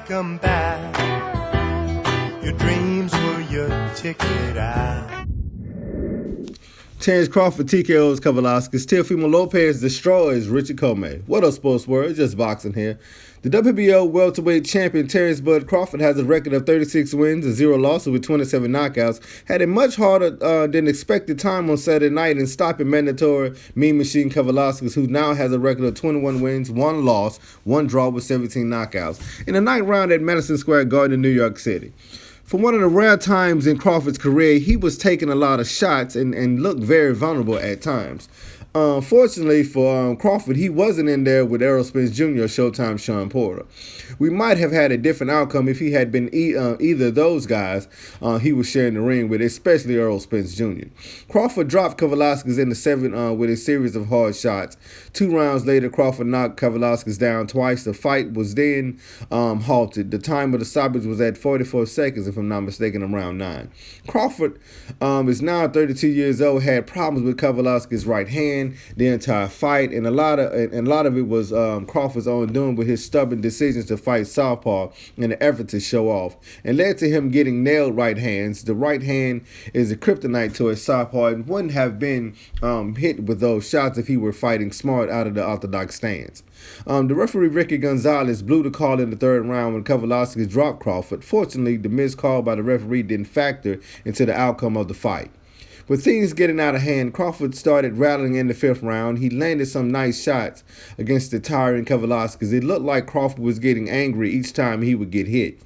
come back. Your dreams were your ticket out. Terence Crawford TKOs Kavalauskas. Teofimo Lopez destroys Richard Commey. What up, sports world? Just boxing here. The WBO welterweight champion Terence Bud Crawford has a record of 36 wins and 0 losses with 27 knockouts. Had a much harder than expected time on Saturday night in stopping mandatory Mean Machine Kavalauskas, who now has a record of 21 wins, 1 loss, 1 draw with 17 knockouts in a night round at Madison Square Garden in New York City. For one of the rare times in Crawford's career, he was taking a lot of shots and looked very vulnerable at times. Fortunately for Crawford, he wasn't in there with Errol Spence Jr. or Showtime Sean Porter. We might have had a different outcome if he had been either of those guys he was sharing the ring with, especially Errol Spence Jr. Crawford dropped Kavalauskas in the 7th with a series of hard shots. 2 rounds later, Crawford knocked Kavalauskas down twice. The fight was then halted. The time of the stoppage was at 44 seconds, if I'm not mistaken, in round 9. Crawford is now 32 years old, had problems with Kavalauskas' right hand the entire fight, and a lot of it was Crawford's own doing with his stubborn decisions to fight southpaw in an effort to show off, and led to him getting nailed right hands. The right hand is a kryptonite to a southpaw and wouldn't have been hit with those shots if he were fighting smart out of the orthodox stance. The referee Ricky Gonzalez blew the call in the 3rd round when Kavalauskas dropped Crawford. Fortunately, the missed call by the referee didn't factor into the outcome of the fight. With things getting out of hand, Crawford started rattling in the 5th round. He landed some nice shots against the tiring Kavalauskas. It looked like Crawford was getting angry each time he would get hit,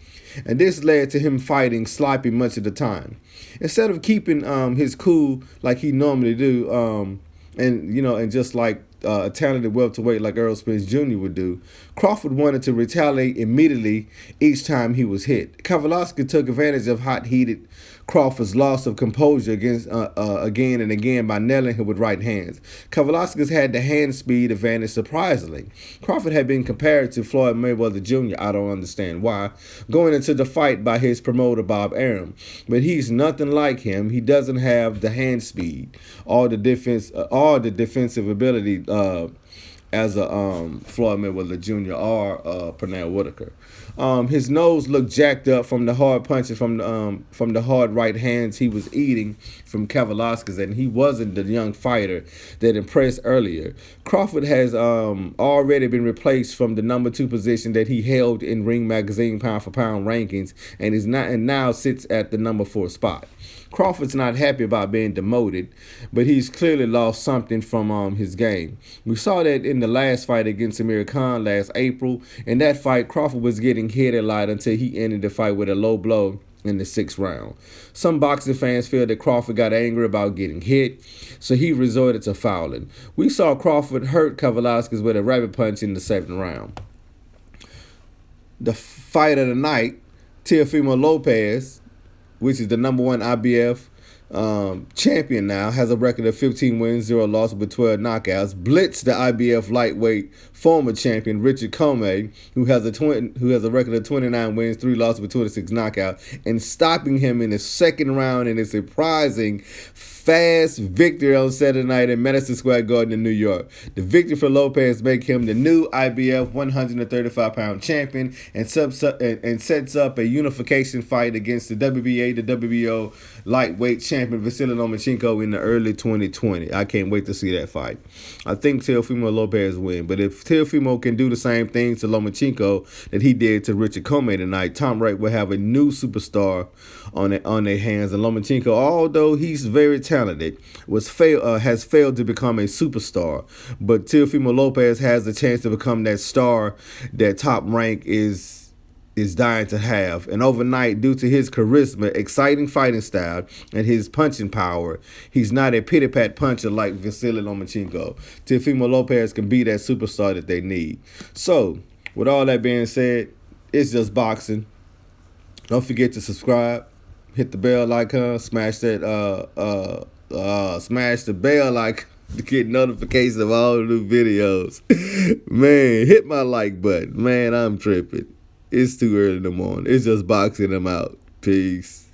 and this led to him fighting sloppy much of the time. Instead of keeping his cool like he normally do, and just like a talented welterweight like Errol Spence Jr. would do, Crawford wanted to retaliate immediately each time he was hit. Kavalauskas took advantage of hot-heated Crawford's loss of composure again and again by nailing him with right hands. Kavalauskas had the hand speed advantage surprisingly. Crawford had been compared to Floyd Mayweather Jr. I don't understand why, going into the fight by his promoter Bob Arum, but he's nothing like him. He doesn't have the hand speed, all the defensive ability as a Floyd Mayweather Jr. or Pernell Whitaker. His nose looked jacked up from the hard punches from the hard right hands he was eating from Kavalauskas, and he wasn't the young fighter that impressed earlier. Crawford has already been replaced from the number 2 position that he held in Ring Magazine pound for pound rankings, and now sits at the number 4 spot. Crawford's not happy about being demoted, but he's clearly lost something from his game. We saw that in the last fight against Amir Khan last April. In that fight, Crawford was getting hit a lot until he ended the fight with a low blow in the 6th round. Some boxing fans feel that Crawford got angry about getting hit, so he resorted to fouling. We saw Crawford hurt Kavalauskas with a rabbit punch in the 7th round. The fight of the night, Teofimo Lopez, which is the number 1 IBF champion now, has a record of 15 wins, 0 losses with 12 knockouts. Blitzed the IBF lightweight former champion Richard Commey, who has a record of 29 wins, 3 losses with 26 knockouts, and stopping him in the 2nd round in a surprising fast victory on Saturday night at Madison Square Garden in New York. The victory for Lopez makes him the new IBF 135-pound champion and sets up a unification fight against the WBA, the WBO lightweight champion Vasily Lomachenko in the early 2020. I can't wait to see that fight. I think Teofimo Lopez win, but if Teofimo can do the same things to Lomachenko that he did to Richard Commey tonight, Tom Wright will have a new superstar on their hands. And Lomachenko, although he's very talented, has failed to become a superstar. But Teofimo Lopez has the chance to become that star that Top Rank is dying to have. And overnight, due to his charisma, exciting fighting style, and his punching power, he's not a pity-pat puncher like Vasily Lomachenko. Teofimo Lopez can be that superstar that they need. So, with all that being said, it's just boxing. Don't forget to subscribe, hit the bell icon, smash the bell icon to get notifications of all the new videos. Man, hit my like button. Man, I'm tripping. It's too early in the morning. It's just boxing. I'm out. Peace.